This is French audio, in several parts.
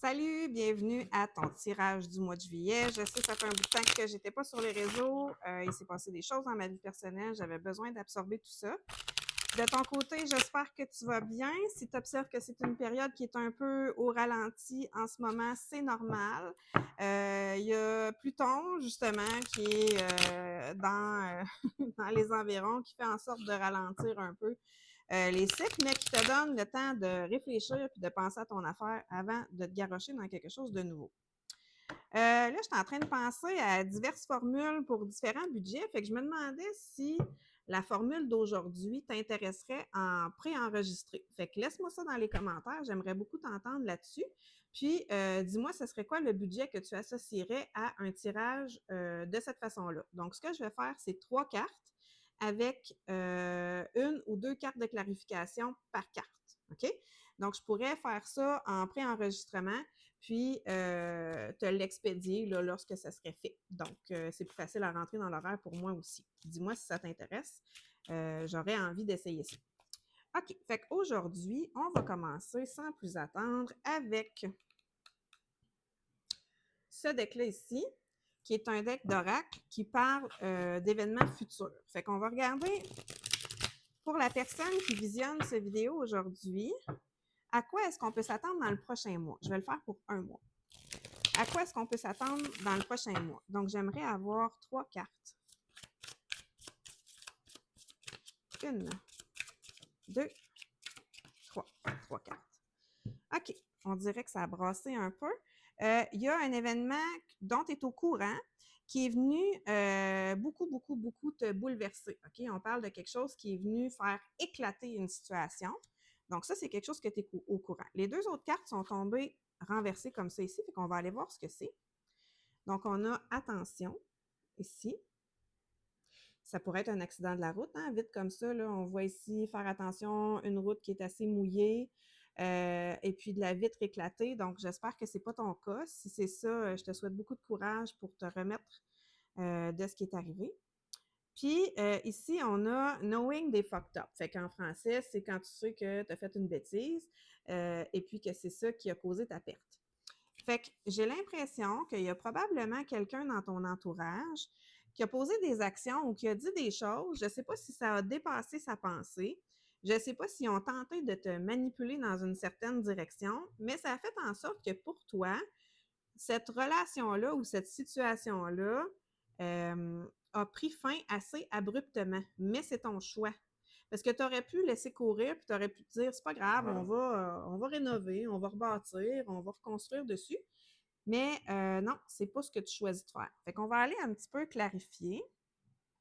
Salut, bienvenue à ton tirage du mois de juillet. Je sais, ça fait un bout de temps que j'étais pas sur les réseaux. Il s'est passé des choses dans ma vie personnelle. J'avais besoin d'absorber tout ça. De ton côté, j'espère que tu vas bien. Si tu observes que c'est une période qui est un peu au ralenti en ce moment, c'est normal. Il y a Pluton, justement, qui est dans les environs, qui fait en sorte de ralentir un peu les cycles, mais qui te donne le temps de réfléchir et de penser à ton affaire avant de te garrocher dans quelque chose de nouveau. Là, je suis en train de penser à diverses formules pour différents budgets. Fait que je me demandais si la formule d'aujourd'hui t'intéresserait en préenregistré. Fait que laisse-moi ça dans les commentaires. J'aimerais beaucoup t'entendre là-dessus. Puis, dis-moi, ce serait quoi le budget que tu associerais à un tirage de cette façon-là. Donc, ce que je vais faire, c'est 3 cartes avec une ou 2 cartes de clarification par carte. OK? Donc, je pourrais faire ça en préenregistrement puis te l'expédier là, lorsque ça serait fait. Donc, c'est plus facile à rentrer dans l'horaire pour moi aussi. Dis-moi si ça t'intéresse. J'aurais envie d'essayer ça. OK, fait qu'aujourd'hui, on va commencer sans plus attendre avec ce deck-là ici, qui est un deck d'oracle qui parle d'événements futurs. Fait qu'on va regarder pour la personne qui visionne cette vidéo aujourd'hui, à quoi est-ce qu'on peut s'attendre dans le prochain mois? Je vais le faire pour un mois. À quoi est-ce qu'on peut s'attendre dans le prochain mois? Donc, j'aimerais avoir 3 cartes. 1, 2, 3. 3 cartes. OK. On dirait que ça a brassé un peu. Il y a un événement dont tu es au courant qui est venu beaucoup te bouleverser. OK? On parle de quelque chose qui est venu faire éclater une situation. Donc, ça, c'est quelque chose que tu es au courant. Les 2 autres cartes sont tombées renversées comme ça ici. Fait qu'on va aller voir ce que c'est. Donc, on a attention ici. Ça pourrait être un accident de la route, hein? Vite comme ça, là, on voit ici faire attention, une route qui est assez mouillée et puis de la vitre éclatée. Donc, j'espère que ce n'est pas ton cas. Si c'est ça, je te souhaite beaucoup de courage pour te remettre de ce qui est arrivé. Puis ici, on a knowing des fucked up. Fait qu'en français, c'est quand tu sais que tu as fait une bêtise et puis que c'est ça qui a causé ta perte. Fait que j'ai l'impression qu'il y a probablement quelqu'un dans ton entourage qui a posé des actions ou qui a dit des choses. Je ne sais pas si ça a dépassé sa pensée. Je ne sais pas s'ils ont tenté de te manipuler dans une certaine direction, mais ça a fait en sorte que pour toi, cette relation-là ou cette situation-là a pris fin assez abruptement. Mais c'est ton choix. Parce que tu aurais pu laisser courir, puis tu aurais pu te dire, c'est pas grave, on va rénover, on va rebâtir, on va reconstruire dessus. Mais non, c'est pas ce que tu choisis de faire. Fait qu'on va aller un petit peu clarifier.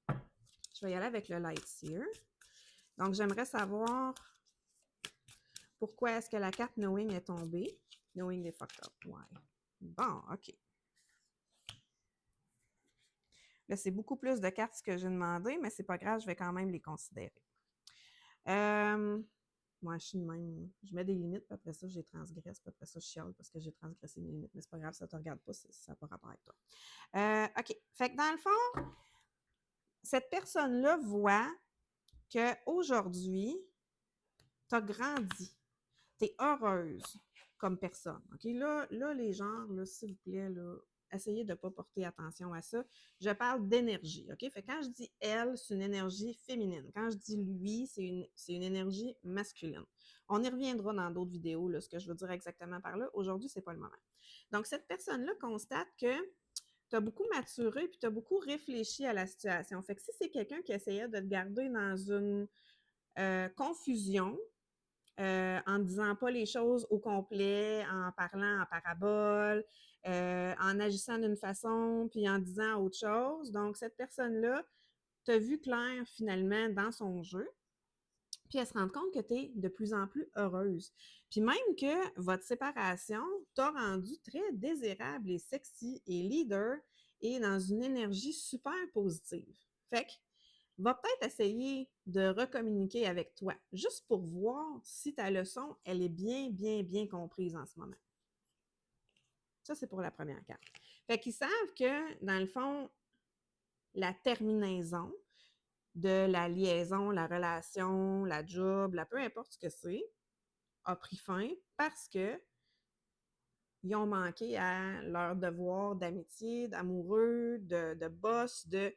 Je vais y aller avec le light seer. Donc, j'aimerais savoir pourquoi est-ce que la carte Knowing est tombée. Knowing est fucked up. Ouais. Bon, OK. Là, c'est beaucoup plus de cartes que j'ai demandé, mais c'est pas grave, je vais quand même les considérer. Moi, je suis de même. Je mets des limites, puis après ça, je les transgresse, puis après ça, je chiale parce que j'ai transgressé mes limites. Mais c'est pas grave, ça te regarde pas, ça n'a pas rapport avec toi. OK. Fait que dans le fond, cette personne-là voit qu'aujourd'hui, tu as grandi. Tu es heureuse comme personne. OK? Là les gens, là, s'il vous plaît, là, essayez de ne pas porter attention à ça. Je parle d'énergie. OK? Fait que quand je dis elle, c'est une énergie féminine. Quand je dis lui, c'est une énergie masculine. On y reviendra dans d'autres vidéos, là, ce que je veux dire exactement par là. Aujourd'hui, ce n'est pas le moment. Donc, cette personne-là constate que tu as beaucoup maturé puis tu as beaucoup réfléchi à la situation. Fait que si c'est quelqu'un qui essayait de te garder dans une confusion, en ne disant pas les choses au complet, en parlant en parabole, en agissant d'une façon, puis en disant autre chose. Donc, cette personne-là t'a vu clair finalement dans son jeu, puis elle se rend compte que tu es de plus en plus heureuse. Puis même que votre séparation t'a rendu très désirable et sexy et leader et dans une énergie super positive. Fait que va peut-être essayer de recommuniquer avec toi, juste pour voir si ta leçon, elle est bien comprise en ce moment. Ça, c'est pour la première carte. Fait qu'ils savent que, dans le fond, la terminaison de la liaison, la relation, la job, peu importe ce que c'est, a pris fin parce que ils ont manqué à leur devoir d'amitié, d'amoureux, de boss, de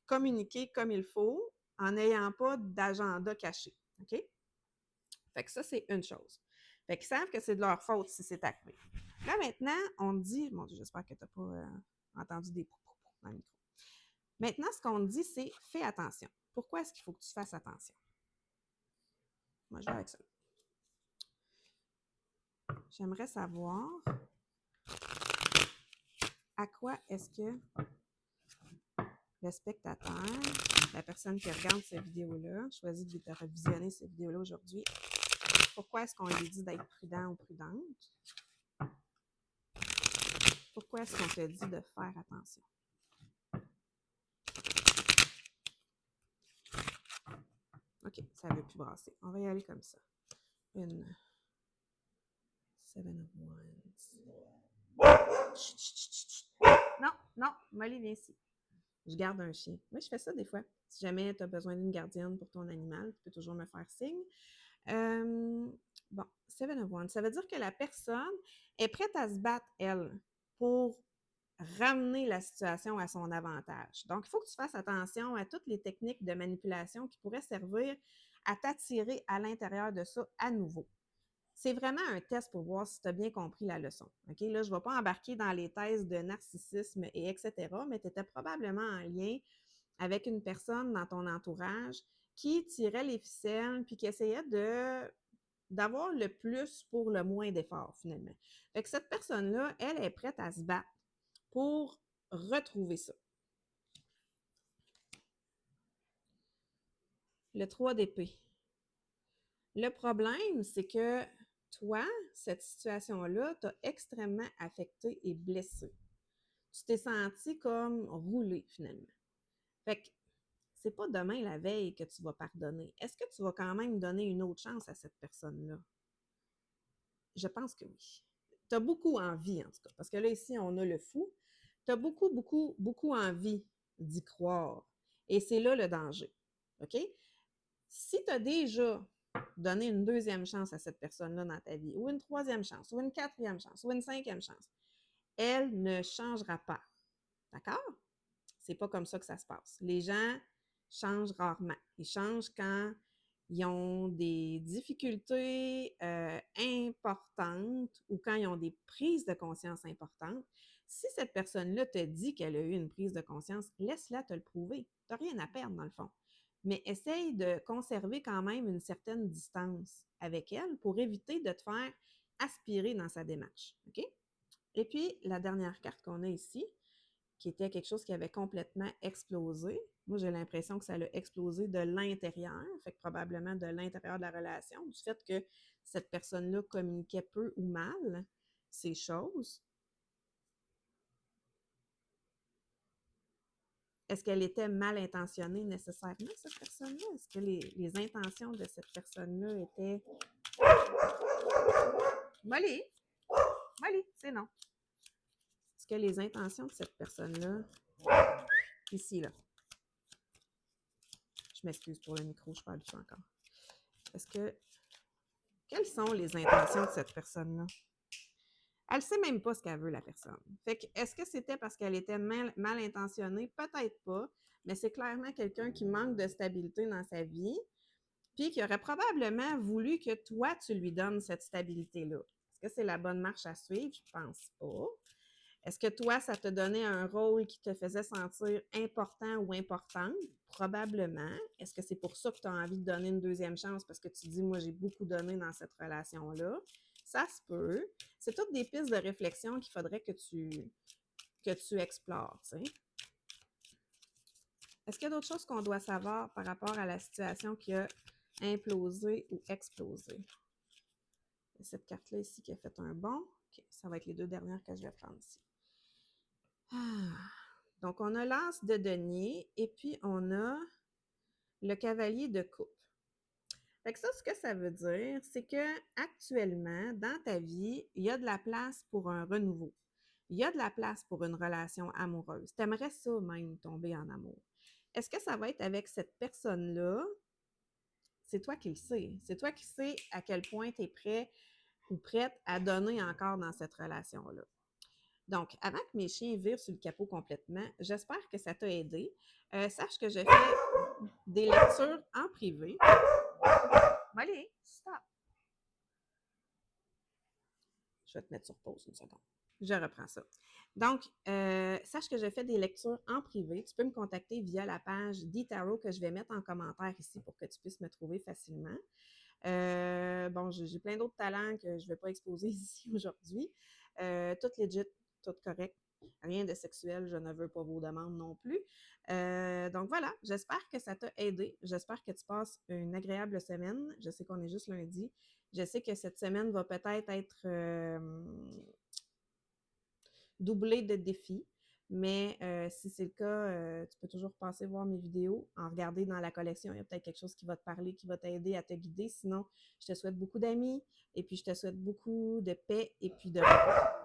communiquer comme il faut en n'ayant pas d'agenda caché. OK? Fait que ça, c'est une chose. Fait qu'ils savent que c'est de leur faute si c'est arrivé. Là, maintenant, on dit, mon Dieu, j'espère que tu n'as pas entendu des poupous dans le micro. Maintenant, ce qu'on dit, c'est fais attention. Pourquoi est-ce qu'il faut que tu fasses attention? Moi, je vais avec ça. J'aimerais savoir à quoi est-ce que le spectateur, la personne qui regarde cette vidéo-là, choisit de visionner cette vidéo-là aujourd'hui, pourquoi est-ce qu'on lui dit d'être prudent ou prudente? Pourquoi est-ce qu'on te dit de faire attention? OK, ça ne veut plus brasser. On va y aller comme ça. Une Seven of Wands. Chut, chut, chut, chut. Non, non, Molly, viens ici. Je garde un chien. Moi, je fais ça des fois. Si jamais tu as besoin d'une gardienne pour ton animal, tu peux toujours me faire signe. Bon, Seven of Wands, ça veut dire que la personne est prête à se battre, elle, pour ramener la situation à son avantage. Donc, il faut que tu fasses attention à toutes les techniques de manipulation qui pourraient servir à t'attirer à l'intérieur de ça à nouveau. C'est vraiment un test pour voir si tu as bien compris la leçon. OK? Là, je ne vais pas embarquer dans les thèses de narcissisme et etc., mais tu étais probablement en lien avec une personne dans ton entourage qui tirait les ficelles puis qui essayait d'avoir le plus pour le moins d'efforts, finalement. Fait que cette personne-là, elle est prête à se battre pour retrouver ça. Le 3 d'épée. Le problème, c'est que toi, cette situation-là t'a extrêmement affecté et blessé. Tu t'es senti comme roulé, finalement. Fait que c'est pas demain la veille que tu vas pardonner. Est-ce que tu vas quand même donner une autre chance à cette personne-là? Je pense que oui. Tu as beaucoup envie, en tout cas, parce que là, ici, on a le fou. Tu as beaucoup, beaucoup, beaucoup envie d'y croire. Et c'est là le danger. OK? Si tu as déjà donné une deuxième chance à cette personne-là dans ta vie, ou une troisième chance, ou une quatrième chance, ou une cinquième chance, elle ne changera pas. D'accord? C'est pas comme ça que ça se passe. Les gens changent rarement. Ils changent quand ils ont des difficultés importantes ou quand ils ont des prises de conscience importantes. Si cette personne-là te dit qu'elle a eu une prise de conscience, laisse-la te le prouver. Tu n'as rien à perdre, dans le fond. Mais essaye de conserver quand même une certaine distance avec elle pour éviter de te faire aspirer dans sa démarche. OK? Et puis, la dernière carte qu'on a ici, qui était quelque chose qui avait complètement explosé. Moi, j'ai l'impression que ça a explosé de l'intérieur, fait que probablement de l'intérieur de la relation, du fait que cette personne-là communiquait peu ou mal ces choses. Est-ce qu'elle était mal intentionnée nécessairement, cette personne-là? Est-ce que les intentions de cette personne-là étaient... Molly! Molly, c'est non. Est-ce que les intentions de cette personne-là... Ici, là. Je m'excuse pour le micro, je parle dessus encore. Est-ce que... Quelles sont les intentions de cette personne-là? Elle ne sait même pas ce qu'elle veut, la personne. Fait que, est-ce que c'était parce qu'elle était mal intentionnée? Peut-être pas, mais c'est clairement quelqu'un qui manque de stabilité dans sa vie, puis qui aurait probablement voulu que toi, tu lui donnes cette stabilité-là. Est-ce que c'est la bonne marche à suivre? Je pense pas. Est-ce que toi, ça te donnait un rôle qui te faisait sentir important ou importante? Probablement. Est-ce que c'est pour ça que tu as envie de donner une deuxième chance parce que tu dis, moi, j'ai beaucoup donné dans cette relation-là? Ça se peut. C'est toutes des pistes de réflexion qu'il faudrait que tu explores, tu sais. Est-ce qu'il y a d'autres choses qu'on doit savoir par rapport à la situation qui a implosé ou explosé? Cette carte-là ici qui a fait un bond. OK, ça va être les deux dernières que je vais prendre ici. Donc, on a l'as de denier et puis on a le cavalier de coupe. Fait que ça, ce que ça veut dire, c'est que actuellement, dans ta vie, il y a de la place pour un renouveau. Il y a de la place pour une relation amoureuse. Tu aimerais ça même tomber en amour. Est-ce que ça va être avec cette personne-là? C'est toi qui le sais. C'est toi qui sais à quel point tu es prêt ou prête à donner encore dans cette relation-là. Donc, avant que mes chiens virent sur le capot complètement, j'espère que ça t'a aidé. Sache que je fais des lectures en privé. Allez, stop. Je vais te mettre sur pause une seconde. Je reprends ça. Donc, sache que je fais des lectures en privé. Tu peux me contacter via la page d'eTarot que je vais mettre en commentaire ici pour que tu puisses me trouver facilement. Bon, j'ai plein d'autres talents que je ne vais pas exposer ici aujourd'hui. Tout legit, tout correct. Rien de sexuel, je ne veux pas vos demandes non plus. Donc voilà, j'espère que ça t'a aidé. J'espère que tu passes une agréable semaine. Je sais qu'on est juste lundi. Je sais que cette semaine va peut-être être doublée de défis. Mais si c'est le cas, tu peux toujours passer voir mes vidéos, en regarder dans la collection. Il y a peut-être quelque chose qui va te parler, qui va t'aider à te guider. Sinon, je te souhaite beaucoup d'amis et puis je te souhaite beaucoup de paix et puis de repos.